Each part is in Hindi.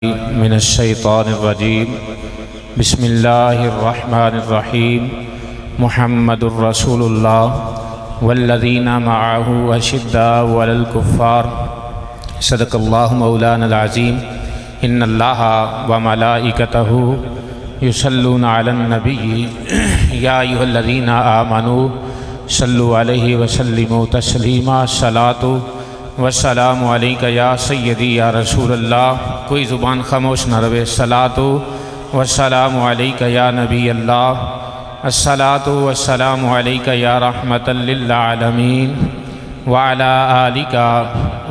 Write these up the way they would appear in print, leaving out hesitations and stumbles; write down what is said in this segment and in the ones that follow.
मिनश्शैतानिर्रजीम बिस्मिल्लाहिर्रहमानिर्रहीम मुहम्मदुर रसूलुल्लाह वल्लज़ीना मअहु अशिद्दाउ अलल कुफ़्फ़ार सदक़ल्लाहु मौलानल अज़ीम इन्नल्लाहा व मलाइकतहु युसल्लूना अलन नबिय्यि या अय्युहल्लज़ीना आमनू सल्लु अलैहि व सल्लिमू तस्लीमा सलातु वस्सलामु अलैका या सय्यदी या रसूल अल्लाह। कोई ज़ुबान खामोश न रहे। सलातु वस्सलामु अलैका या नबी अल्लाह, अस्सलातु वस्सलामु अलैका या रहमतल लिल आलमीन व अला आलिका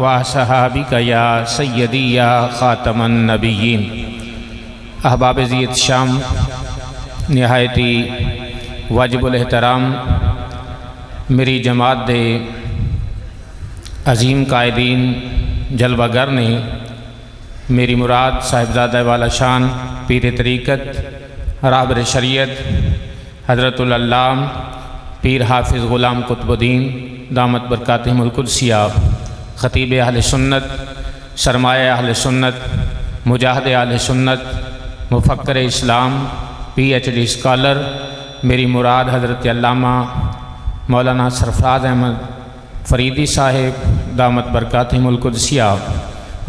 व असहाबिका या सय्यदी या ख़ातमन नबिय्यीन। अहबाब ज़ियत शाम, निहायती वाजिबुल एहतराम मेरी जमात दे अजीम कायदीन जलवागर ने मेरी मुराद साहिबजादा वाला शान पीर तरीक़त राहबर शरीयत हज़रतुल अल्लाम पीर हाफिज़ ग़ुलाम कुतुबुद्दीन दामत बरकातिहुल कुद्सिया ख़तीब अहले सुन्नत सरमाया अहले सुन्नत मुजाहिद अहले सुन्नत मुफ़क्कर इस्लाम PhD स्कॉलर मेरी मुराद हज़रत अल्लामा मौलाना सरफराज अहमद फ़रीदी साहिब दामत बरकातिहुल कुद्सिया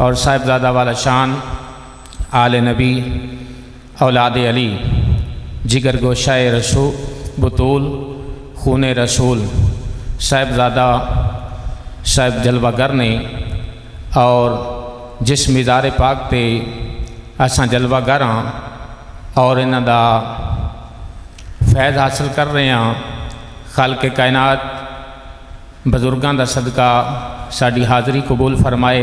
और साहिबजादा वाला शान आले नबी औलाद अली जिगर गोशाए रसूल बतूल खून रसूल साहिबजादा साहिब जलवागर ने और जिस मिज़ार पाक ते असां जलवागर हाँ और इन्हां दा फैज़ हासिल कर रहे हैं। खालिक़ कायनात बजुर्गों का सदका साड़ी हाज़री कबूल फरमाए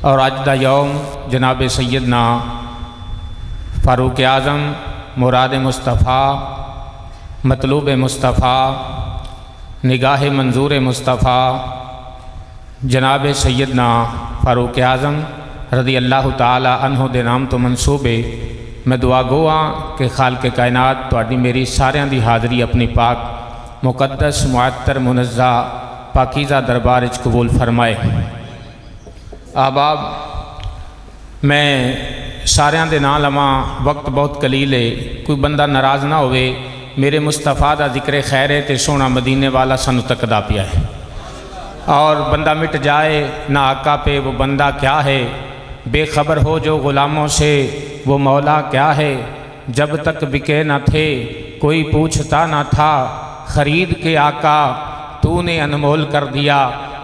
और अज का यौम जनाब सैयदना फ़ारूक आज़म मुराद मुस्तफ़ा मतलूब मुस्तफ़ा निगाह मंजूर मुस्तफ़ा जनाब सैयदना फ़ारूक आज़म रज़ी अल्लाह ताला अन्हु दे नाम तो मनसूबे मैं दुआ गो हाँ कि खालिक़ कायनात तुहाडी मेरी सारियां दी हाज़री अपनी पाक मुक़द्दस मुअत्तर मुनज़्ज़ा पाकीज़ा दरबार कबूल फरमाए। अहबाब मैं सारियां दे नां लवां, वक्त बहुत कलील है, कोई बंदा नाराज़ ना होवे। मेरे मुस्तफ़ा दा जिक्र खैर है तो सोना मदीने वाला सानू तकदा पिया है और बंदा मिट जाए ना आका पे वो बंदा क्या है। बेखबर हो जो ग़ुलामों से वो मौला क्या है। जब तक बिके न थे कोई पूछता ना था, ख़रीद के आका तूने अनमोल कर दिया।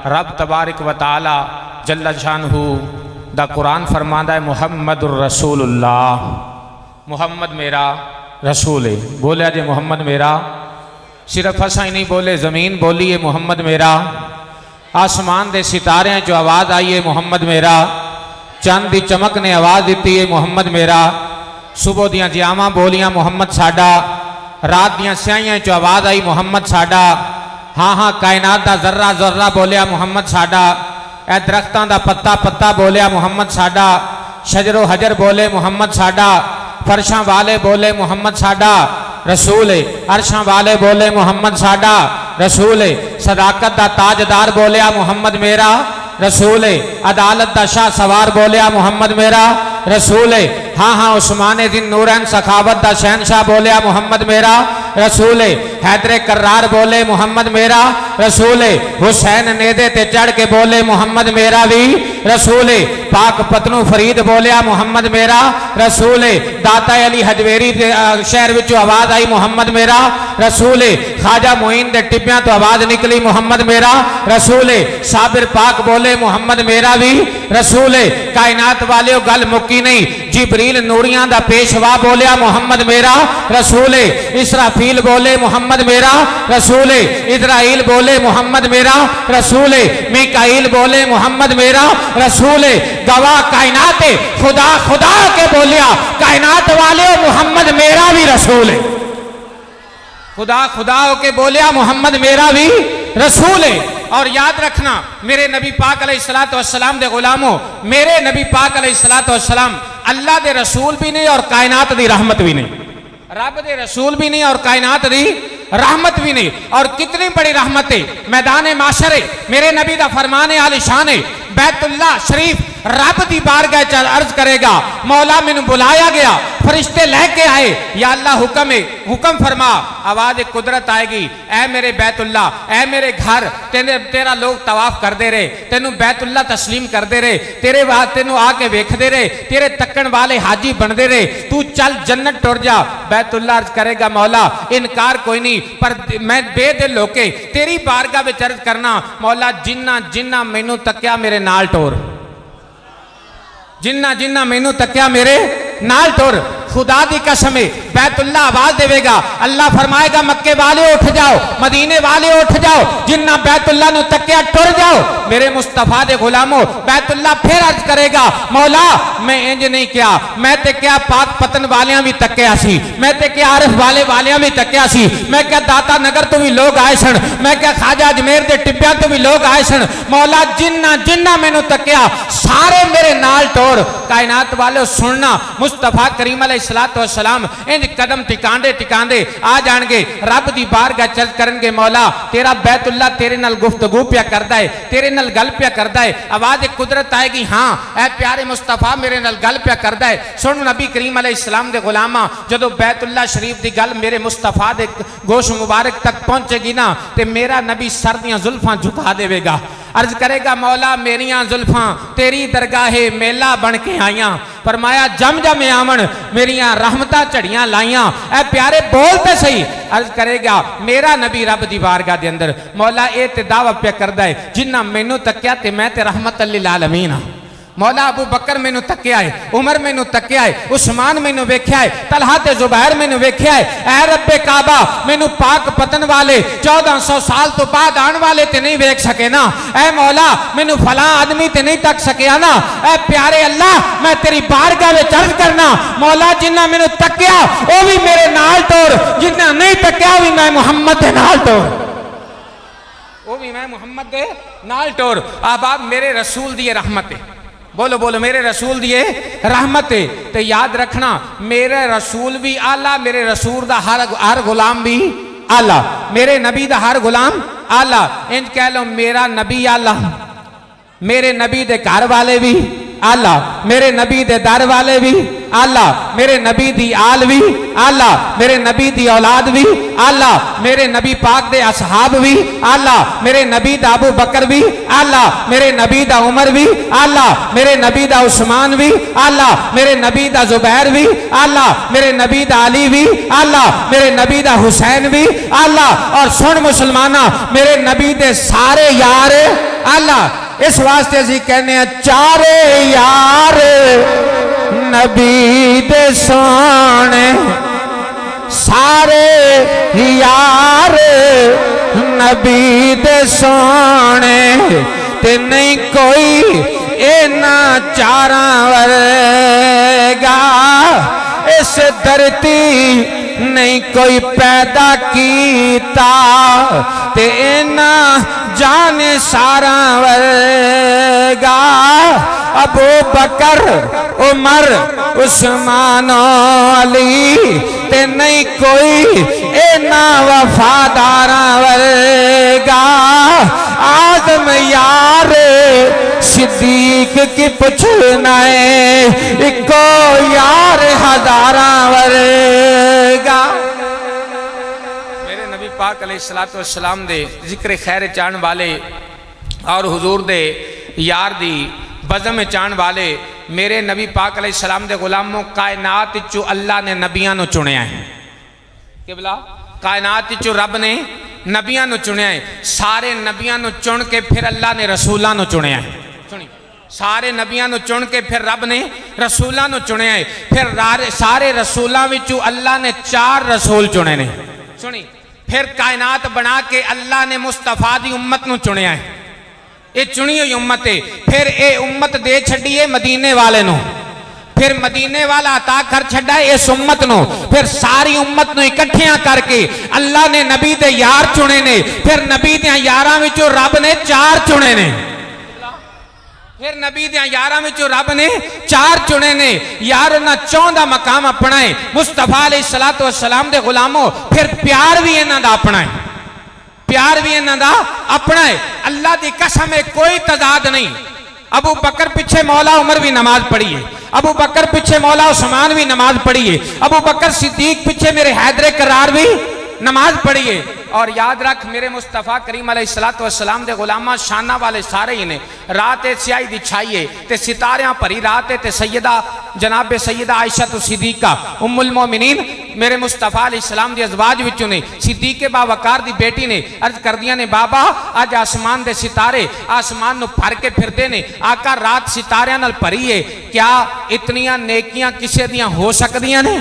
रब तबारक व तआला जल्ल शानहू दा कुरान फरमांदा है मुहम्मदुर रसूलुल्लाह, मुहम्मद मेरा रसूल है। बोलिया जे मुहम्मद मेरा, सिर्फ असा ही नहीं बोले, ज़मीन बोली है मुहम्मद मेरा, आसमान दे सितारे जो आवाज़ आई है मुहम्मद मेरा, चंद दी चमक ने आवाज़ दी है मुहम्मद मेरा, सुबह दियां जियावां बोलियां मुहम्मद साडा, रात दियां स्याहियां जो आवाज़ आई मुहम्मद साडा, हाँ हाँ कायनात दा जर्रा जर्रा बोलिया मुहम्मद साडा, ए दरख्तां दा पत्ता पत्ता बोलिया मुहम्मद साडा, शजरो हजर बोले मुहम्मद साडा, फरशां वाले बोले मुहम्मद साडा रसूल है, अरशां वाले बोले मुहम्मद साडा रसूल है, सदाकत दा ताजदार बोलिया मुहम्मद मेरा रसूल है, अदालत दा शाह सवार बोलिया मुहम्मद मेरा रसूल है, हाँ हाँ उस्माने दिन नूरन सखावत दा शहनशाह बोलिया मुहम्मद मेरा रसूल है, हैदरे कर्रार बोले मुहम्मद मेरा रसूल है, हुसैन नेदे ते चढ़ के बोले मुहम्मद मेरा भी रसूल है, पाक पतनू फरीद बोलिया मुहम्मद मेरा रसूल है, दाता अली हजवेरी शहर विचों आवाज़ आई मुहम्मद मेरा रसूल है, ख्वाजा मोइन दे टिब्बियां तो आवाज़ निकली मुहम्मद मेरा रसूल है, साबिर पाक बोले मुहम्मद मेरा भी रसूल है। कायनात वाले गल मुक्की नहीं, जिब्रील नूरियां दा पेशवा बोलिया मुहम्मद मेरा रसूल है, इसराफील बोले मुहम्मद मेरा रसूल है, इजराइल बोले मुहम्मद मेरा रसूल है, मीकाईल बोले मुहम्मद मेरा रसूल है। गवाह कायनात है, खुदा खुदा के बोलिया कायनात वाले मुहम्मद मेरा भी रसूल है, खुदा खुदा के बोलिया मुहम्मद मेरा भी रसूल है। और याद रखना मेरे नबी पाक अलैहिस्सलातु वस्सलाम दे गुलामों, मेरे नबी पाक अलैहिस्सलातु वस्सलाम अल्लाह दे रसूल भी नहीं और कायनात दी रहमत भी नहीं, रब दे रसूल भी नहीं और कायनात दी रहमत भी नहीं। और कितनी बड़ी रहमत है मैदान माशरे, मेरे नबी दा फरमान आलिशान है, बैतुल्ला शरीफ रब दी बारगाह च अर्ज करेगा, मौला मैनू बुलाया गया, फरिश्ते लेके आए, या अल्लाह हुक्म है, हुक्म फरमा। आवाज कुदरत आएगी, ऐ मेरे बैतुल्ला, ऐ मेरे घर, तेरा लोग तवाफ करते रहे, तेनू बैतुल्ला तस्लीम करते रहे, तेरे बाद तेनू आके वेखते रहे, तेरे तक्कन वाले हाजी बनते रहे, तू चल जन्नत टुर जा। बैतुल्ला अर्ज करेगा, मौला इनकार कोई नहीं, पर मैं बेदिल होके तेरी बारगाह विच अर्ज करना, मौला जिन्ना जिन्ना मैनू तक्या मेरे नाल टोर, जिन्ना जिन्ना मैनू तक्या मेरे नाल टोर। खुदा दी कसम है, बैतुल्ला आवाज देवेगा, अल्लाह फरमाएगा मक्के वाले उठ जाओ, मदीने वाले उठ जाओ, जिन्ना बैतुल्ला नु तक्या टुर जाओ मेरे मुस्तफा दे गुलामो। बैतुल्ला फिर अर्ज करेगा, मौला मैं इंज नहीं किया, मैं ते क्या पाक पतन वालियां भी तक्या सी, मैं ते क्या आरिफ वालियां भी तक्या सी, मैं क्या दाता नगर तो भी लोग आए सन, मैं क्या खाजा अजमेर दे टिब्बियां तो भी लोग आए सन। मौला जिन्ना जिन्ना मैनू तक्या सारे मेरे नाल टोर। कायनात वाले सुनना, मुस्तफा करीम अलैहिस्सलातु वस्सलाम इंज कदम टिकांदे टिकांदे आ जाएंगे, रब दी बारगाह चल करनगे, मौला तेरा बैतुल्ला तेरे नाल गुफ्तगू पिया करदा है, तेरे नाल गल पिया करदा है। आवाज कुदरत आएगी, हाँ ऐ प्यारे मुस्तफा मेरे नाल गल पिया करदा है। सुन नबी करीम अलैहिस्सलाम दे गुलामा, जदों बैतुल्ला शरीफ दी गल मेरे मुस्तफा दे गोश मुबारक तक पहुंचेगी ना, ते मेरा नबी सर दियां जुल्फां झुका देवेगा, अर्ज करेगा, मौला मेरियां जुल्फां तेरी दरगाहे मेला बन के आईयां, फरमाया जम जम आवन मेरियां रहमतां झड़ियां लाइयां। ऐ प्यारे बोलते सही, अर्ज करेगा मेरा नबी रब दी बारगाह दे अंदर, मौला ए ते दावा पे करदा है, जिन्ना मैनू तक्या ते मैं ते रहमत लिल आलमीन हां। मौला अबू बकर मैनू तक्या है, उमर मैनू तक्या है, उस्मान मैनू वेख्या है, तलहा ते जुबैर मैनू वेख्या है। ऐ रब्बे काबा मैनू पाक पतन वाले 1400 साल तो बाद आने वाले ते नहीं वेख सके ना, ऐ मौला मैनू फला आदमी ते नहीं तक सकिया ना। ऐ प्यारे अल्लाह मैं तेरी बारगाह विच अर्ज करना, मौला जिन्ना मैनू तक्या वो भी मेरे नाल टोर, जिन्ना नहीं तक्या भी मैं मुहम्मद दे नाल टोर, वो भी मैं मुहम्मद दे नाल टोर। अब मेरे रसूल दी रहमत है, बोलो बोलो मेरे रसूल दिए रहमत है। तो याद रखना मेरे रसूल भी आला, मेरे रसूल दा हर गुलाम भी आला, मेरे नबी दा हर गुलाम आला। इंज कह लो मेरा नबी आला, मेरे नबी दे घर वाले भी आला, मेरे नबी दे दर वाले भी आला, मेरे नबी दी आल भी आला, मेरे नबी दी औलाद भी आला, मेरे नबी पाक दे असहाब भी आला, मेरे नबी दा अबू बकर भी आला, मेरे नबी दा उमर भी आला, मेरे नबी दा उस्मान भी आला, मेरे नबी दा जुबैर भी आला, मेरे नबी दा अली भी आला, मेरे नबी दा हुसैन भी आला। और सुन मुसलमाना मेरे नबी दे सारे यार आला। इस वास्ते असी कहने चारे यार नबी दे सोने, सारे यार नबी दे सोने, ते नहीं कोई इना चारा वर्गा इस धरती नहीं कोई पैदा कीता, ते इना जाने सारा वर्गा। अबू बकर उमर उस्मान अली, ते नहीं कोई इना वफादारा वर्गा। आदम यार सिद्दीक की पुछना है, इको यार हजारा वर्गा। मेरे नबी पाक अलैहिस्सलातु वस्सलाम दे जिक्र खैर चाहन वाले और हुजूर दे यार दी बज़म चाहन वाले मेरे नबी पाक अलैहिस्सलाम दे गुलामों, कायनात चो अल्लाह ने नबियां नु चुनिया है। कि बोला कायनात चो रब ने नबियां नु चुनिया है। सारे नबियां नु चुन के फिर अल्लाह ने रसूलां नु चुनिया है। सुनी, सारे नबियां नु चुन के फिर रब ने रसूलां नु चुनिया है। फिर सारे रसूलां विचों अल्लाह ने 4 रसूल चुने ने। सुनी, फिर कायनात बना के अल्लाह ने मुस्तफा दी उम्मत नु चुनिया है। ये चुनी हुई उम्मत है। फिर ये उम्मत दे छड़िए मदीने वाले नु, फिर मदीने वाला अता कर छड़ा इस उम्मत नु। फिर सारी उम्मत नु इकट्ठियां करके अल्लाह ने नबी दे यार चुने ने। फिर नबी दे यारां विचों रब ने 4 चुने ने। फिर नबी दे यारां विचों रब ने 4 चुने ने। यार उन्हां चौं दा मकाम अपना है। मुस्तफा अलैहिस्सलातु वस्सलाम दे गुलामों, फिर प्यार भी इन्हां दा अपना है। प्यार भी इन्हां दा अपना है। अल्लाह दी कसम है कोई तजाद नहीं। अबू बकर पीछे मौला उमर भी नमाज पढ़ी है, अबू बकर पीछे मौला उस्मान भी नमाज पढ़ी है, अबू बकर सिद्दीक पीछे मेरे हैदर करार भी नमाज पढ़ी है। और याद रख मेरे मुस्तफ़ा करीम अलैहिस्सलातु वस्सलाम दे गुलामा शाना वाले सारे ही ने रात स्याही दी छाई ते सितारियां भरी रात ते सैयदा जनाब सैयदा आयशा तो सिद्दीका उम्मुल मोमिनीन मेरे मुस्तफ़ा अलैहिस्सलाम दी अज़वाज विचों ने सिद्दीके बावकार दी बेटी ने अर्ज कर दिया ने बाबा अज आसमान दे सितारे आसमान नूं भर के फिरदे ने, आका रात सितारियां नाल भरी है, क्या इतनियां नेकियां किसे दियां हो सकदियां ने?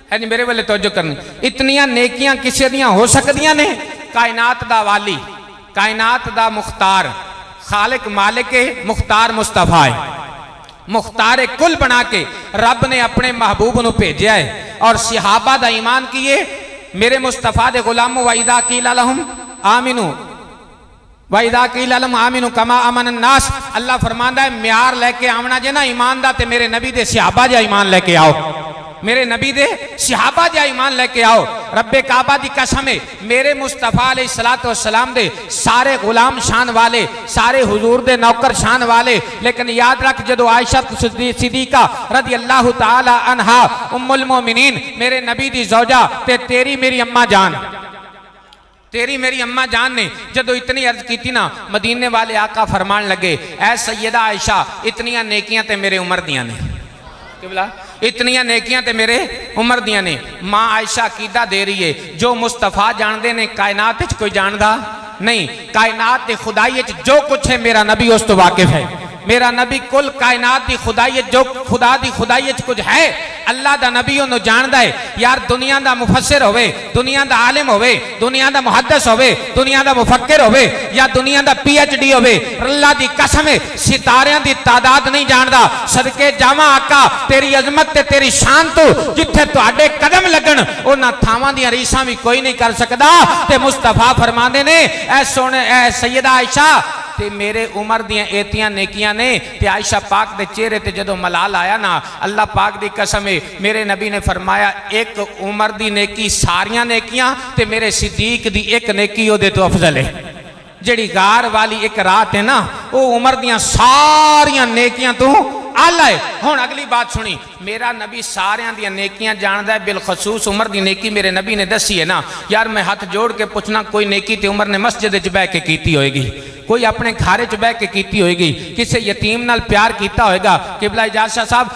है नहीं मेरे वाले तवज्जो करनी, इतनियां नेकियां किसे दियां हो सकदियां ने? कायनात दा वाली, कायनात दा मुख्तार, खालिक मालिक मुख्तार मुस्तफा है, मुख्तार कुल बना के रब ने अपने महबूब नूं भेजा है और सहाबा दा ईमान किए मेरे मुस्तफा दे गुलामो वाइदा कील लहुम आमिनु वाइदा कील लहुम आमिनु कमा अमन अन्नास। अल्लाह फरमांदा है म्यार लेके आवना जे ना ईमान दा ते मेरे नबी दे सहाबा जा ईमान लेके आओ, मेरे नबी दे सहाबा जा ईमान लेके आओ। रब्बे काबा दी कसम है मेरे मुस्तफा अलैहिस्सलातु वस्सलाम दे सारे गुलाम शान वाले, सारे हुजूर दे नौकर शान वाले, लेकिन याद रख जदों आयशा सिद्दीका रज़ी अल्लाह तआला अन्हा उम्मुल मोमिनीन मेरे नबी दी ज़ौजा ते तेरी मेरी अम्मा जान, तेरी मेरी अम्मा जान ने जदों इतनी अर्ज की ना मदीने वाले आका फरमान लगे ऐ सैयदा आयशा इतनियां नेकियां ते मेरे उमर दियां ने, इतनियां नेकियां ते मेरे उमर दियां ने। मां आयशा अकीदा दे रही है जो मुस्तफा जानते ने कायनात च कोई जानदा नहीं, कायनात दी खुदाई च जो कुछ है मेरा नबी उस तो वाकिफ है, मेरा नबी कुल कायनात दी खुदाई जो खुदा दी खुदाई च कुछ है अल्लाह दा नबी उन्होंने जानदा है। यार दुनिया दा मुफस्सिर होवे, दुनिया दा आलिम होवे, दुनिया दा मुहद्दिस होवे, दुनिया दा मुफक्किर होवे या दुनिया दा PhD होवे, अल्लाह दी कसम है सितारियां दी तादाद नहीं जानदा। सदके जावां आका तेरी अजमत ते तेरी शान तो जिथे तुहाडे कदम लगन उन्हां थावां दी रीसां भी कोई नहीं कर सकदा। ते मुस्तफा फरमांदे ने ऐ सोने ऐ सैयदा आयशा ते मेरे उमर दियां एतियां नेकियां ने। ते आयशा पाक दे चेहरे ते जदों मलाल आया ना अल्लाह पाक दी कसम है मेरे नबी ने फरमाया एक उमर दी नेकी सारियां नेकियां ते मेरे सिद्दीक दी एक नेकी ओदे तो अफजल है। जेड़ी गार वाली एक रात है ना वो उमर दियां सारियां नेकियां तो आला है। हुण अगली बात सुनी, मेरा नबी सारियां दियां नेकियां जानदा है, बिलखसूस उमर दी नेकी मेरे नबी ने दसी है ना। यार मैं हाथ जोड़ के पुछना कोई नेकी ते उमर ने मस्जिद च बह के कीती होएगी, कोई अपने घारे च बह के कीती होएगी, किसी यतीम नाल प्यार किया होएगा, किबला इजाज़ शाह साहब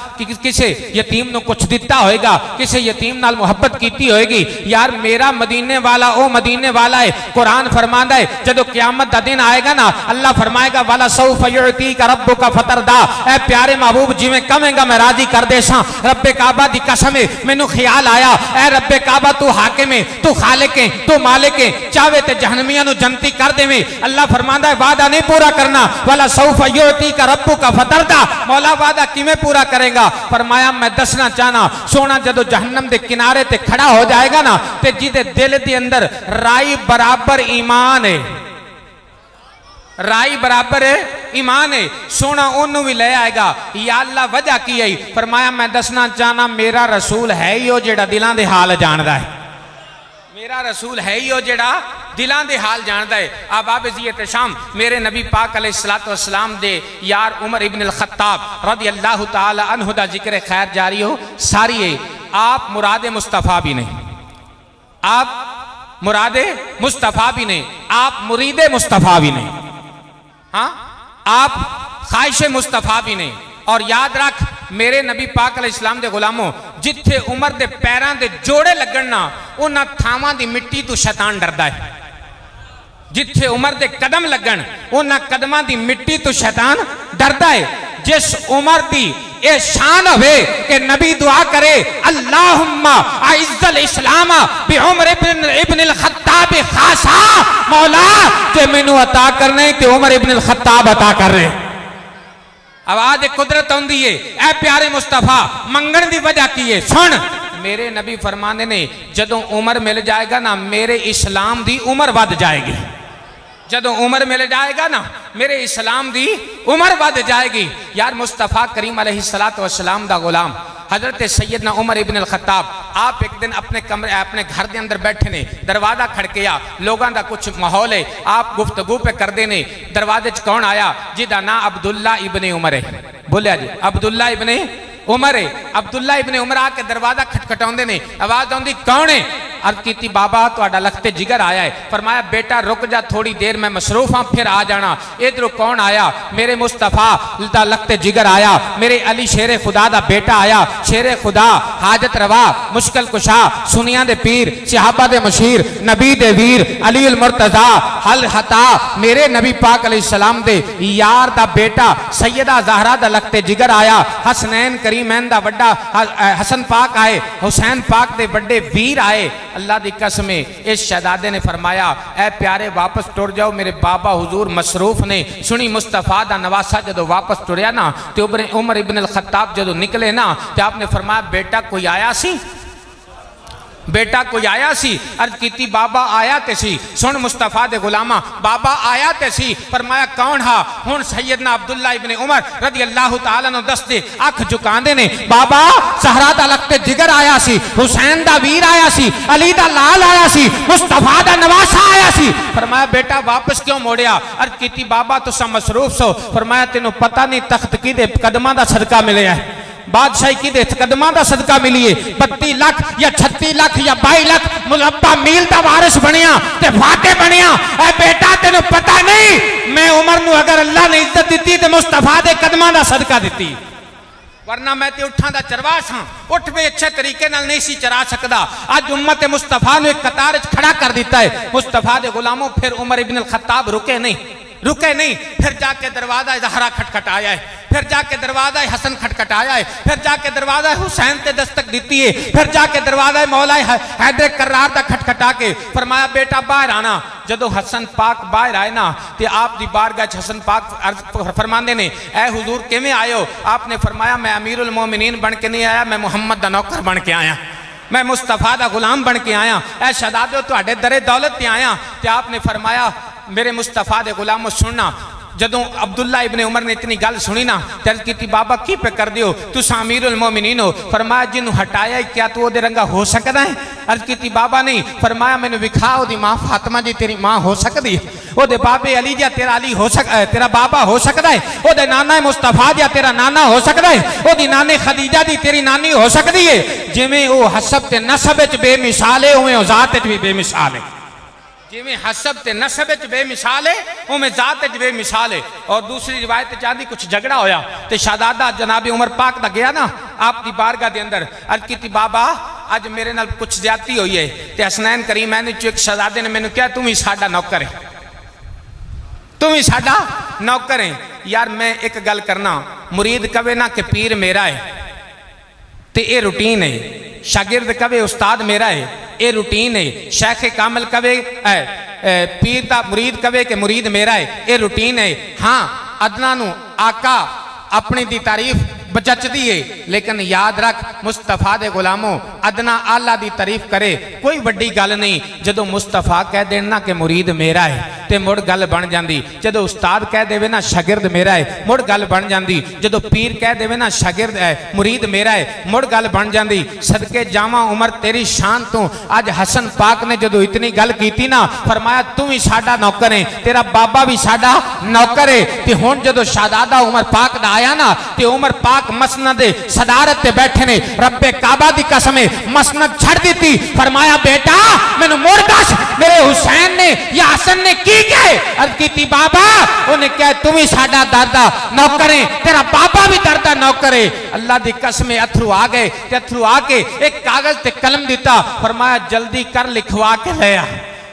किसी यतीम नूं कुछ दिता होएगा, किसी यतीम नाल मुहब्बत की होएगी। यार मेरा मदीने वाला ओ मदीने वाला है। कुरान फरमांदा है जदों क़यामत दा दिन आएगा ना अल्लाह फरमाएगा वाला सौफ युअतीका रब्बुका फतरदा, ऐ प्यारे महबूब जिवें कहेंगा मैं राजी कर देसां। रब्बे काबा दी कसम है मैनू ख्याल आया ऐ रब्बे काबा तू हाकिम है, तू खालिक है, तू मालिक है, चाहे ते जहन्नमियां नूं जन्नती कर देवे। अल्लाह फरमांदा है वादा नहीं पूरा करना, वाला सौफ युअतीका रब्बुका फतरदा, मौला वादा किवें पूरा करेगा? फरमाया मैं दसना चाहना सोना जदों जहन्नम दे किनारे ते खड़ा हो जाएगा ना ते जिदे दिल दे अंदर राई बराबर ईमान है, राई बराबर ईमान है, सोना ओनू भी ले आएगा। या अल्लाह वजह की है? फरमाया मैं दसना चाहना मेरा रसूल है ही वो जेड़ा दिलां दे हाल जानदा है, मेरा रसूल है ही वो जेड़ा दिलां दे हाल जानदा है। अहबाब ज़ियत शाम मेरे नबी पाक अलैहिस्सलातु वस्सलाम दे यार उमर इब्न अल खत्ताब रज़ियल्लाहु ताला अन्हु दा जिक्र खैर जारी हो सारी है। आप मुरादे मुस्तफ़ा भी नहीं, आप मुरादे मुस्तफ़ा भी नहीं, आप मुरीदे मुस्तफ़ा भी नहीं, हाँ आप ख्वाहिश मुस्तफ़ा भी नहीं। और याद रख मेरे नबी पाक अलैहिस्सलाम दे गुलामों जिथे उमर दे पैरां दे जोड़े लगन ना उन्हां थावां दी मिट्टी तो शैतान डरदा है, जिथे उमर दे कदम लगन उन्हां कदमां दी मिट्टी तो शैतान डरदा है। जिस उमर दी ये शान होवे कि नबी दुआ करे अल्लाहुम्मा अइज़्ज़ल इस्लाम बि उमर इब्न अल खत्ताब खासा, मौला जे मैनू अता करने ते उमर इब्न अल खत्ताब अता कर रहे। आवाज कुदरत आउंदी है ऐ प्यारे मुस्तफा मंगण दी वजह की है। सुन मेरे नबी फरमाने ने जदों उमर मिल जाएगा ना मेरे इस्लाम दी उमर वध जाएगी, जदों उमर मिल जाएगा ना मेरे इस्लाम दी उमर वध जाएगी। यार मुस्तफा करीम अलैहिस्सलातु वस्सलाम दा गुलाम हजरत सैयदना उमर इब्न अल खत्ताब आप एक दिन अपने कमरे अपने घर के अंदर बैठे ने, दरवाजा खड़किया, लोगों का कुछ माहौल है, आप गुफ्तगू पे करते ने, दरवाजे च कौन आया जिदा ना अब्दुल्ला इब्ने उमर है, बोलिया जी अब्दुल्ला इब्ने उमर है। अब्दुल्ला इब्ने उमर आके दरवाजा खटखटाउंदे ने, आवाज आउंदी कौन है? अर्ज की बाबा तुहाडा लखते जिगर आया है। फरमाया बेटा रुक जा थोड़ी देर मैं मसरूफ हाँ फिर आ जाना। इधरों कौन आया? मेरे मुस्तफा दा लखते जिगर आया, मेरे अली शेरे खुदा दा बेटा आया, शेरे खुदा हाजत रवा मुश्किल कुशा सुनिया दे पीर सहाबा दे मशीर नबी दे वीर अली अल मुर्तजा हल हता मेरे नबी पाक अलैहिस्सलाम दे यार दा बेटा सैयदा ज़हरा दा लखते जिगर आया, हसनैन करीमैन दा वड्डा हसन पाक आए, हुसैन पाक दे बड़े वीर आए। अल्लाह दी कसम इस शहजादे ने फरमाया ऐ प्यारे वापस टुर जाओ, मेरे बाबा हुजूर मसरूफ ने। सुनी मुस्तफा दा नवासा जदों वापस टुरिया ना तो उमर इब्न अल खत्ताब जदों निकले ना तो आपने फरमाया बेटा कोई आया सी, बेटा कोई आया सी? अर्ज की बाबा आया ते सी। सुन मुस्तफा दे गुलामा बाबा आया ते सी। फरमाया कौन हा? हुन सैयदना अब्दुल्ला इब्ने उमर रज़ी अल्लाह तआला अन्हु दसदे अख झुकांदे ने बाबा ज़हरा दा लखते जिगर आया सी, हुसैन दा वीर आया सी, अली दा लाल आया सी, मुस्तफा दा नवासा आया सी। फरमाया बेटा वापस क्यों मोड़िया? अर्ज की बाबा तुसा मसरूफ सो। फरमाया तेनों पता नहीं तख्त किदे कदमां दा सदका मिले है, बादशाही किदे कदमां दा सदका मिलीए। 32 लाख या 36 लाख या 22 लाख मुरब्बा मील दा वारिस बनिया ते फाते बनिया। ऐ बेटा तेनों पता नहीं मैं उमर नूं अगर अल्लाह ने इज्जत दी ते मुस्तफा दे कदमां दा सदका दिती, वरना मैं ते उठां दा चरवास हां, उठ भी अच्छे तरीके नाल नहीं सी चरा सकदा। अज उम्मत मुस्तफा नूं एक कतार च खड़ा कर दिता है। मुस्तफा दे गुलामों फिर उमर इब्न अल खत्ताब रुके नहीं, फिर जाके दरवाजा ज़हरा खटखटाया है, फिर जाके दरवाजा हसन खटखटाया है, फिर जाके दरवाजा हुसैन ते दस्तक दी है, फिर जाके दरवाजा मौला हैदर करार दा खटखटा के फरमाया बेटा बाहर आना। जदों हसन पाक बाहर आए ना तो आप दी बारगाह हसन पाक फरमाते ने ऐ हुजूर किवें आए हो? आपने फरमाया मैं अमीरुल मोमिनीन बन के नहीं आया, मैं मुहम्मद दा नौकर बन के आया, मैं मुस्तफा दा गुलाम बन के आया। ऐ शहजादे तुहाडे दरे दौलत ते आया। तो आपने फरमाया मेरे मुस्तफा दे गुलामों सुनना, जदों अब्दुल्ला इब्ने उमर ने इतनी गल सुनी ना तर्ज की बाबा की पे कर दियो तुस अमीरुल मोमिनीन हो। फरमाया जिन्हों हटाया क्या तू ओदे रंगा हो सकता है? अर्ज की बाबा नहीं। फरमाया मैंने विखा ओदी मां फातिमा जी तेरी मां हो सकती है, ओदे बाबे अली जा तेरा अली हो सकता, तेरा बाबा हो सकता है, ओदे नाना मुस्तफा जा तेरा नाना हो सकता है, ओदी नानी खदीजा दी तेरी नानी हो सकती है। जिवें ओ हसब ते नसब च बेमिसाल है उवें ज़ात च भी बेमिसाल है, जिमें हसब ते नसब च बेमिसाल है उमें जात च बेमिसाल है। और दूसरी रिवायत चाहती कुछ झगड़ा होया तो शहजादा जनाब उमर पाक दा गया ना आपकी बारगाह के अंदर। अर्ज की बाबा अज मेरे नाल कुछ ज्यादती हुई है। तो हसनैन करीमैन चो एक शहजादे ने मैंने कहा तुम ही साडा नौकर है, तुम ही साडा नौकर है। यार मैं एक गल करना, मुरीद कवे ना कि पीर मेरा है तो ये रूटीन है, शागिर्द कवे उस्ताद मेरा है ये रूटीन है, शेख कामिल कवे पीर दा मुरीद कवे के मुरीद मेरा है ये रूटीन है। हाँ अदना नू आका अपनी दी तारीफ बचती है, लेकिन याद रख मुस्तफा दे गुलामों अदना आला दी तारीफ करे कोई वड्डी गल नहीं। जदों मुस्तफा कह देना कि मुरीद मेरा है तो मुड़ गल बन जाती, जदों उस्ताद कह देवे ना शागिर्द मेरा है मुड़ गल बन जाती, जदों पीर कह देवे ना शागिर्द है मुरीद मेरा है मुड़ गल बन जाती। सदके जावा उमर तेरी शान तो अज हसन पाक ने जदों इतनी गल की ना फरमाया तू भी साडा नौकर है, तेरा बाबा भी साडा नौकर है। तो हुण जदों शहजादा उमर पाक दा आया ना तो उमर पाक मसनद सदारत ते बैठे ने, रब्बे काबा दी कसम मसनद छड़ दी। फरमाया बेटा मैनू मुड़ दस मेरे हुसैन ने या हसन ने की कहे? अर्ज की बाबा उन्हें कहा तुम ही साडा दरदा नौकर है, तेरा बाबा भी दरदा नौकर है। अल्लाह दी कसम अथरू आ गए, अथरू आके एक कागज ते कलम दिता। फरमाया जल्दी कर लिखवा के ले आ,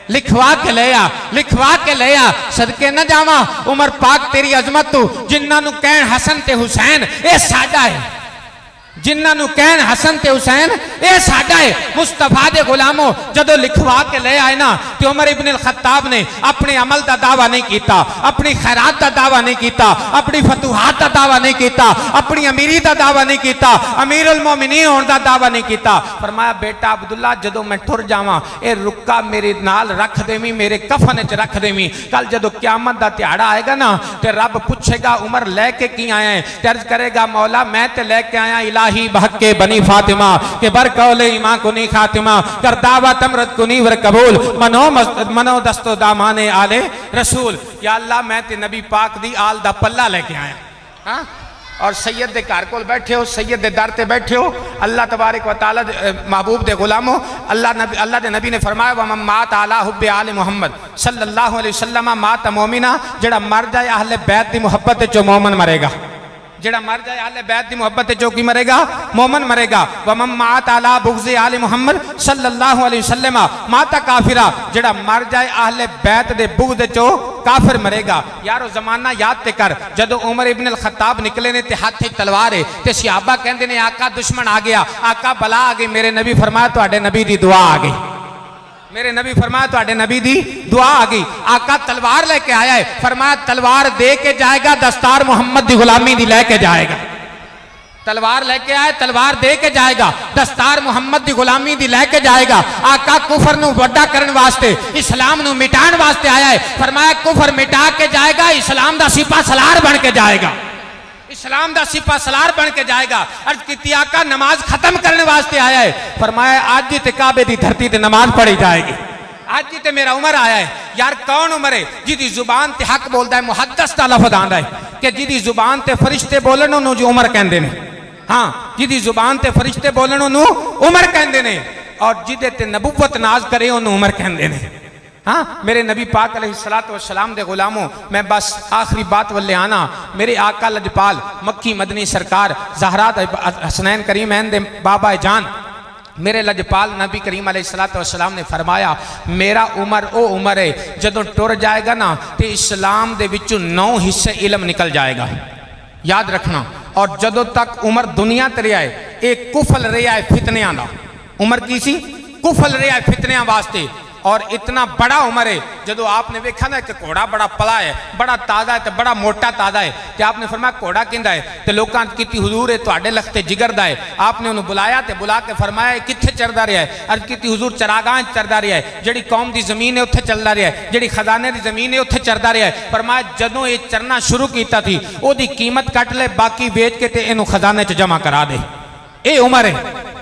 लिखवा के ले आ, लिखवा के ले आ। सदके न जावा उमर पाक तेरी अजमत तू जिन्ना नू कहन हसन ते हुसैन ये साडा है, जिन्ना नू कहन हसन ते हुसैन ये साडा है। मुस्तफा दे गुलामों जदों लिखवा के ले आए ना तो उमर इब्न अल खत्ताब ने अपने अमल का दावा नहीं किया, अपनी खैरात का दावा नहीं किया, अपनी फतूहात का दावा नहीं किया, अपनी अमीरी का दावा नहीं किया, अमीरुल मोमिनीन होने का दावा नहीं किया। फरमाया बेटा अब्दुल्ला जदों मैं टुर जावां ये रुक्का मेरे नाल रख देवी, मेरे कफन च रख देवी। कल जदों क़यामत का दिहाड़ा आएगा ना तो रब पूछेगा उमर लैके की आया है? अर्ज करेगा मौला मैं तो लैके आया इला इलाही बहके बनी फातिमा के बर कौले इमां कुनी खातिमा कर दावत अमरत कुनी वर कबूल मनो दस्तो दामाने आले रसूल। या अल्लाह मैं ते नबी पाक दी आल दा पल्ला लेके आया। हाँ और सैयद दे घर कोल बैठे हो, सैयद दे दर ते बैठे हो। अल्लाह तबारक व तआला महबूब दे गुलामो, अल्लाह दे नबी ने फरमाया व मात आला हुब्बे आले मुहम्मद सल्लल्लाहु अलैहि वसल्लम मात मोमिना, जेड़ा मर जाए अहले बैत दी मुहब्बत चो मोमन मरेगा। जेड़ा मर जाए अहले बैत दी मुहब्बत चो की मरेगा, मोमन मरेगा। व मात आला बुग़्ज़े आले मुहम्मद सल्लल्लाहु अलैहि वसल्लम माता काफिरा, जेड़ा मर जाए अहले बैत दे बुग़्ज़ चो काफिर मरेगा। यारो जमाना याद ते कर, जदों उमर इब्न अल खत्ताब निकले ने ते हाथ च तलवार है ते सहाबा कहंदे ने आका दुश्मन आ गया, आका बला आ गई। मेरे नबी फरमाया तुहाडे नबी दी दुआ आ गई। मेरे नबी फरमाया तुहाडे नबी दी दुआ आ गई। आका तलवार लेके आया है, फरमाया तलवार दे के जाएगा, दस्तार मोहम्मद दी गुलामी दी लेके जाएगा। तलवार लेके आए, तलवार दे के जाएगा, दस्तार मोहम्मद दी गुलामी दी लेके जाएगा। आका कुफर नू वड्डा करने वास्ते, इस्लाम नू मिटाण वास्ते आया है। फरमाया कुफर मिटा के जाएगा, इस्लाम दा सिपा सलार बन के जाएगा, इस्लाम दा सिपा सलार बन के जाएगा। अर्ज की आका नमाज खत्म करने वास्ते आया है। फरमाया आज ही ते काबे दी धरती ते नमाज पढ़ी जाएगी। आज ही ते मेरा उमर आया है। यार कौन उमर है जिदी जुबान ते हक बोलता है, मुहद्दस दा लफ्ज़ आंदा है कि जिदी जुबान ते फरिश्ते बोलन उन्हों जो उमर कहंदे ने। हाँ जिदी जुबान ते फरिश्ते बोलन उन्हों उमर कहंदे ने, और जिदे ते नबुव्वत नाज करे उन्हों उमर कहंदे ने। हाँ मेरे नबी पाक अलैहिस्सलातु वस्सलाम दे गुलामों, मैं बस आखिरी बात वल्ले आना। मेरे आका लजपाल मक्की मदनी सरकार ज़हरात हसनैन करीमैन दे बाबा जान, मेरे लजपाल नबी करीम अलैहिस्सलातु वस्सलाम ने फरमाया मेरा उमर ओ उमर है जदों टुर जाएगा ना तो इस्लाम दे विचों 9 हिस्से इलम निकल जाएगा। याद रखना। और जदों तक उमर दुनिया ते रहा है, एक कुफल रहा है फितनियां दा। उमर की सी कुफल रहा है फितनियां वास्ते। और इतना बड़ा उमर है, जदों आपने देखा ना कि घोड़ा बड़ा पला है, बड़ा ताज़ा है, तो बड़ा मोटा ताज़ा है, तो आपने फरमाया घोड़ा किंदा है, तो लोगों ने की हुजूर है तुहाडे लखते जिगर दा है। आपने उन्हें बुलाया तो बुला के फरमाया कित्थे चरदा रहा है। अर्ज की हुजूर चरागाह चरदा रहा है, जिहड़ी कौम की जमीन है उत्थे चलदा रहा है, जिहड़ी खजाने की जमीन है उत्थे चरदा रहा है। फरमाया जदों ये चरना शुरू किया थी ओदी कीमत कट ले, बाकी बेच के ते इनू खजाने च जमा करा दे। ये उमर है,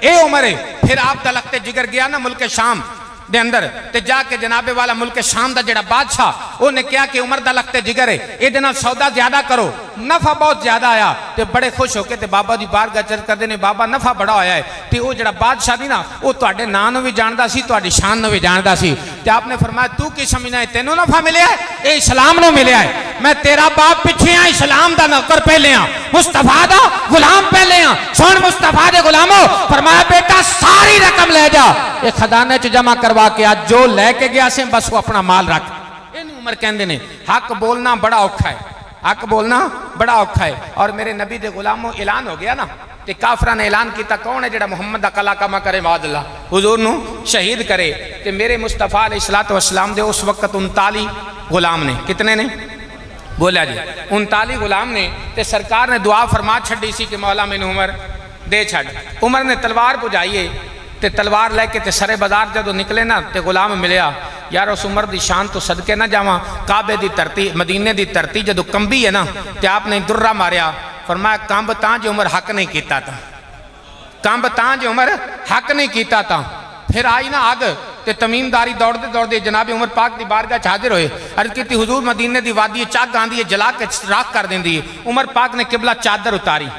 ये उमर है। फिर आप दा लखते जिगर गया ना मुल्क शाम दे अंदर, ते जाके जनाबे वाला मुल्क शाम दा जेड़ा बादशाह उन्हें कहा कि उमर दा लखते जिगर है, ये नाल सौदा ज्यादा करो, नफा बहुत ज्यादा आया। तो बड़े खुश होके ते बाबा जी बारगाह चर्च करते ने, बाबा नफा बड़ा होया है। तो वो जेड़ा बादशाह दी ना वो तुहाडे नां नूं भी जानदा सी, तुहाडी शान नूं भी जानदा सी। ते आपने फरमाया तू की समझना है, तेनों नफा मिलिया है, ये इस्लाम नूं मिलिया है। मैं तेरा बाप पिछे हाँ, इस्लाम दा नौकर पहले हाँ, मुस्तफा दा गुलाम पहले हाँ। सुन मुस्तफा दे गुलामो, फरमाया बेटा सारी रकम ले जा, ये खजाने च जमा करवा के आज जो लैके गया से बस वो अपना माल रख। इन उमर कहंदे ने हक बोलना बड़ा औखा है, हक बोलना बड़ा औखा है। और मेरे नबी दे गुलामों ऐलान हो गया ना, तो काफरा ने ऐलान किया कौन है जेड़ा मुहम्मद दा कला कमा करे मादल्ला हुजूर नू शहीद करे। तो मेरे मुस्तफा अलैहिस्सलातु वस्सलाम दे उस वक्त 39 गुलाम ने, कितने ने बोला जी 39 गुलाम ने। तो सरकार ने दुआ फरमा छड़ी सी कि मौला मैनू उमर दे छड़। उमर ने तलवार बुझाई ते तलवार लैके ते सरे बाजार जदों निकले ना तो गुलाम मिलया। यार उस उमर की शान तो सदके ना जावा, काबे की धरती मदीने की धरती जदों कंबी है ना तो आपने दुर्रा मारिया। फरमाया कंब तां जो उमर हक नहीं किया था, कंब तां जो उमर हक नहीं किया था। फिर आई ना अग ते तमीमदारी दौड़ते दौड़ते जनाब उमर पाक की बारगाह च हाजिर होए। अर्ज की हुजूर मदीने की वादी चग आंदी है, जला के राख कर देंदी है। उमर पाक ने किबला चादर उतारी,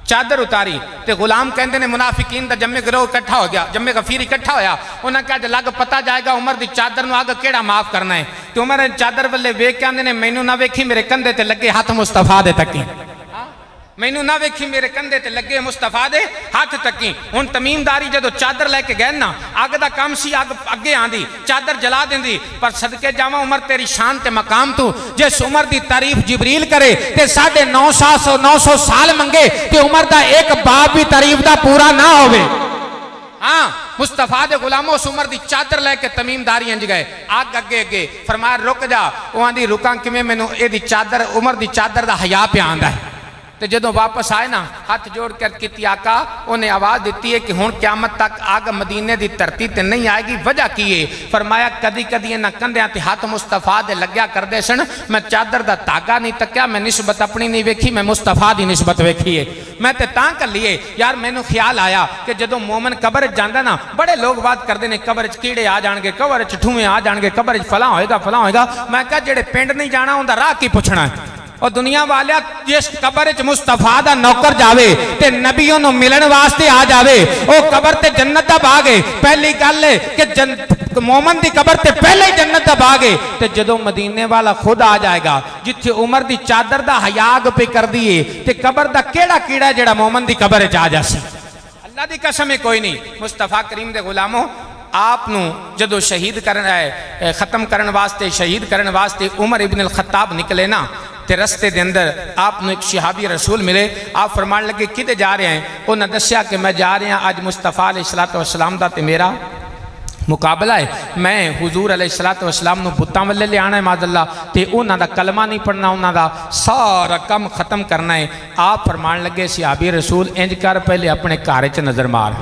चादर उतारी ते गुलाम कहते ने मुनाफिकीन दा जम्मे गिरोह इकट्ठा हो गया, जम्मे गफीर इकट्ठा होया। उन्हें कहा लग पता जाएगा उमर की चादर नूं अग केड़ा माफ करना है। तो उमर ने चादर वाले वेख के आंदे ने मैनू ना वेखी मेरे कंधे ते लगे हाथ मुस्तफा दे तकी, मैनू ना वेखी मेरे कंधे ते लगे मुस्तफा दे हाथ तकी। हुण तमीमदारी जदों चादर लैके गए ना अग दा काम सी, अग अगे आंदी चादर जला देंदी। पर सदके जावा उमर तेरी शान ते मकाम तू जिस उमर की तारीफ जिबरील करे ते 950 साल मंगे ते उमर दा एक बाप भी तारीफ दा पूरा ना होवे। हाँ मुस्तफा दे गुलामों उस उमर की चादर लैके तमीमदारी अंज गए, अग अगे अगे। फरमाया रुक जा, वो आंदी रुकां किवें, मैनू एदी चादर उमर की चादर दा हया पे आंदा है। तो जदों वापस आए ना हाथ जोड़ कर की आका उन्हें आवाज़ दी है कि हुण क़यामत तक आग मदीने की धरती ते नहीं आएगी। वजह की है? फरमाया कदी कदी इन्हां कंधियां ते हाथ मुस्तफा दे लग्या करदे सन, मैं चादर दा धागा नहीं तक्या, मैं निस्बत अपनी नहीं वेखी, मैं मुस्तफा दी निस्बत वेखी है। मैं तो तां कर लिए यार, मैनू ख्याल आया कि जदों मोमन कबर जांदा ना, बड़े लोग बात करते हैं कबर च कीड़े आ जाएंगे, कबर च ठूए आ जाएंगे, कबर च फलां होएगा फलां होएगा। मैं कहा जेड़े पिंड नहीं जाना उनका राह की पुछना है। और दुनिया वाले जिस कबर च मुस्तफा दा नौकर जावे ते नबियों नूं मिलन वास्ते आ जावे, वो कबर ते जन्नत दा बाग है। पहली गल है कि मोमन दी कबर ते पहले ही जन्नत दा बाग है। ते जदों मदीने वाला खुद आ जाएगा जिथे उमर दी चादर दा हयाग पे कर दिए, ते कबर दा केड़ा कीड़ा जेड़ा मोमन दी कबर च आ जासी। अल्लाह दी कसम है कोई नहीं। मुस्तफा करीम दे गुलामों, आपनू जदों शहीद करना है, खत्म करने वास्ते, शहीद करने वास्ते उमर इब्न अल खत्ताब निकले ना, ते रस्ते दे अंदर आपनू एक शहाबी रसूल मिले। आप फरमान लगे किते जा रहे हैं? उन्हें दस्या कि मैं जा रहा अज मुस्तफा अलैहिस्सलातु वस्सलाम दा ते मेरा मुकाबला है। मैं हुजूर अलैहिस्सलातु वस्सलाम नूं बुत्तां वल्ले ले आना है माज़अल्लाह, ते उन्हां दा कलमा नहीं पढ़ना, उन्हां दा सारा कम खत्म करना है। आप फरमान लगे सहाबी रसूल इंज कर, पहले अपने घर च नज़र मार।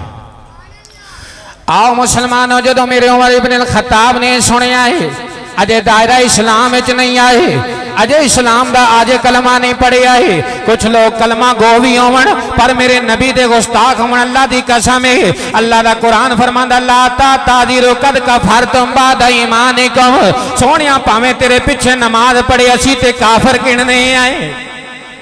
आओ मुसलमानों, जदों मेरे उमर इब्न अल खत्ताब ने सुनिया है अजे दायरा इस्लाम विच नहीं आए, अजे इस्लाम दा अजे कलमा नहीं पढ़िया है। कुछ लोग कलमा गो भी होवन पर मेरे नबी दे गुस्ताख होवन। अल्लाह दी कसम है, अल्लाह दा कुरान फरमांदा ला तादिरु कद कफरतुम बाद ईमानिकुम। सोहणिया भावें तेरे पिछे नमाज पढ़े, असी ते काफर गिणने आए,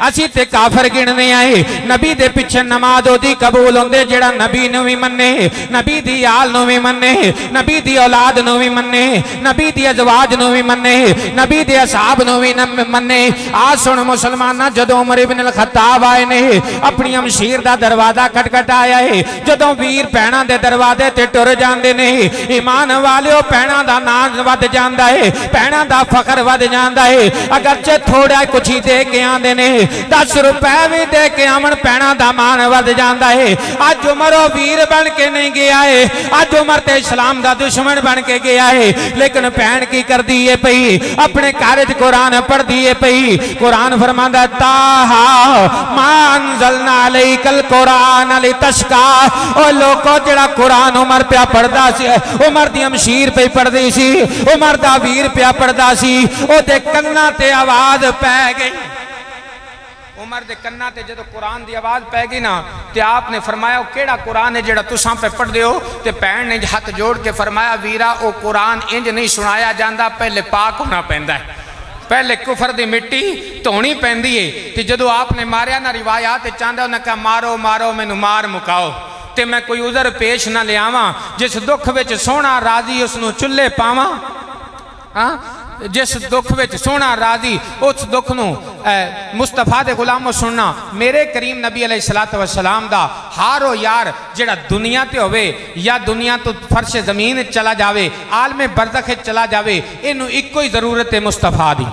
असी ते काफर गिणने आए। नबी दे पिछे नमाज ओदी कबूल होंदे जेड़ा नबी नूं भी मन्ने, नबी दी आल नूं भी मन्ने, नबी दी औलाद नूं भी मन्ने, नबी दी अज़वाज नूं भी मन्ने, नबी दे असहाब नूं भी मन्ने। आ सुन मुसलमाना, जदों उमर इब्न अल खत्ताब आए ने, अपनी अमशीर दा दरवाजा खटखटाया है। जदों वीर भैणां दे दरवाजे ते टुर जांदे ने, ईमान वालिओ भैणां दा नाम वध जांदा है, भैणां दा फखर वध जांदा है। अगरचे थोड़ा कुछ ही दे के आंदे ने, 10 रुपए भी दे के आवन, भैणां दा मान वध जांदा है। अज उमर वीर बन के नहीं गया है, अज उमर ते इस्लाम दा दुश्मन बन के गया है। लेकिन भैन की कर दी है पई, अपने घर च कुरान पढ़ दी है पई। कुरान फरमांदा ताहा मा अंज़लना अलैकल कुरान लितशका। ओ लोगों, जेड़ा कुरान उमर पिया पढ़दा सी, उमर दी अमशीर पे पढ़दी सी, उमर दा वीर पिया पढ़दा सी, ओदे कन्नां ते आवाज पै गई। उमर दे कन्ना ते जदों कुरान दी आवाज़ पै गई ना, ते आपने फरमाया केड़ा कुरान है जेड़ा तुसां पे पढ़दे हो? ते भैन ने हाथ जोड़ के फरमाया वीरा ओ कुरान इंज नहीं सुनाया जांदा, पहले पाक होना पैंदा है, पहले कुफर दी मिट्टी धोनी पैंदी है। ते जदों आपने मारिया ना रिवायात चाहता उन्हें कहा मारो मारो मैनू मार मुकाओ, ते मैं कोई उज़र पेश ना लियावां। जिस दुख विच सोहना राजी उसनूं चुल्हे पावां। हाँ, जिस दुख विच सोहना राजी उस दुख नूं मुस्तफा दे गुलामों सुनना। मेरे करीम नबी अलैहिस्सलातु वस्सलाम दा हारो यार जेड़ा दुनिया ते होवे या दुनिया तो फर्श जमीन चला जावे, आलमे बरज़ख चला जावे, इनू इक्को ही जरूरत है मुस्तफा दी।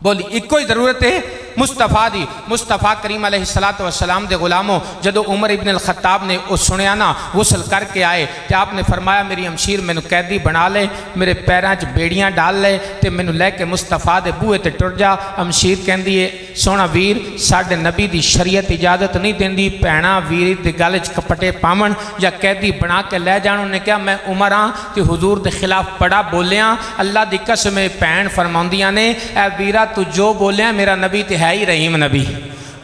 बोली इक्को ही जरूरत है मुस्तफा दी। मुस्तफा करीम अलैहिस्सलातु वस्सलाम दे गुलामों, जदों उमर इब्न अल खत्ताब ने वो सुनिया ना, गुस्ल करके आए, तो आपने फरमाया मेरी अमशीर मैनू कैदी बना ले, मेरे पैरों च बेड़ियां डाल ले, तो मैनू लैके मुस्तफा दे बूहे ते टुर जा। अमशीर कहती है सोहना वीर, साडे नबी दी शरीयत इजाजत नहीं देंदी भैणा वीर दे गल च कपटे पावन या कैदी बना के लै जाण। उन्हें कहा मैं उमर हाँ तो हुजूर दे खिलाफ बड़ा बोलिया, अल्लाह दी कसम भैन फरमाउंदियां ने ऐ वीरा तू जो बोलिया मेरा नबी ते है ही रहीम नबी,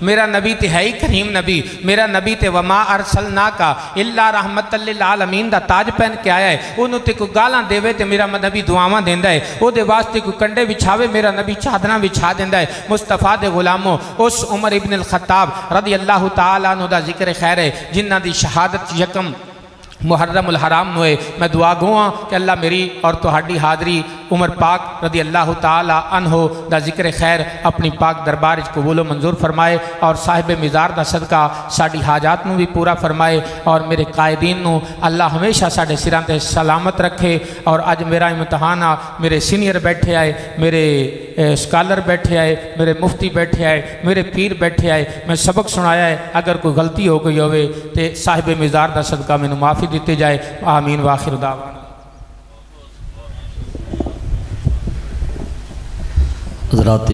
मेरा नबी ते है ही करीम नबी, मेरा नबी ते वमा अरसलना का इल्ला रहमतल लिल आलमीन दा ताज पहन के आया है। उन्होंने ते कोई गालां देवे तो मेरा नबी दुआवां देंदा है, वो वास्ते कोई कंडे बिछावे मेरा नबी चादरां बिछा देंदा है। मुस्तफा दे गुलामों, उस उमर इब्न अल खत्ताब रदी अल्लाह तआला अन्हु दा जिक्र खैर है जिन्हां दी शहादत यकम मुहर्रमुल हराम हुए। मैं दुआ गो कि अल्लाह मेरी और तुहाडी हाज़री उमर पाक रदी अल्लाह तआला अन्हो दा जिक्र खैर अपनी पाक दरबार कबूल मंजूर फरमाए और साहिब मिज़ार दा सदका साड़ी हाजात नूं भी पूरा फरमाए और मेरे कायदीन नूं अल्लाह हमेशा साडे सिरां ते सलामत रखे। और अज मेरा इम्तहान आ, मेरे सीनियर बैठे आए, मेरे स्कॉलर बैठे आए, मेरे मुफ्ती बैठे आए, मेरे पीर बैठे आए, मैं सबक सुनाया है। अगर कोई गलती हो गई होवे तो साहिब मिज़ार दा सदका मैनू माफ़ी दी जाए। आमीन वाखिर दावाना।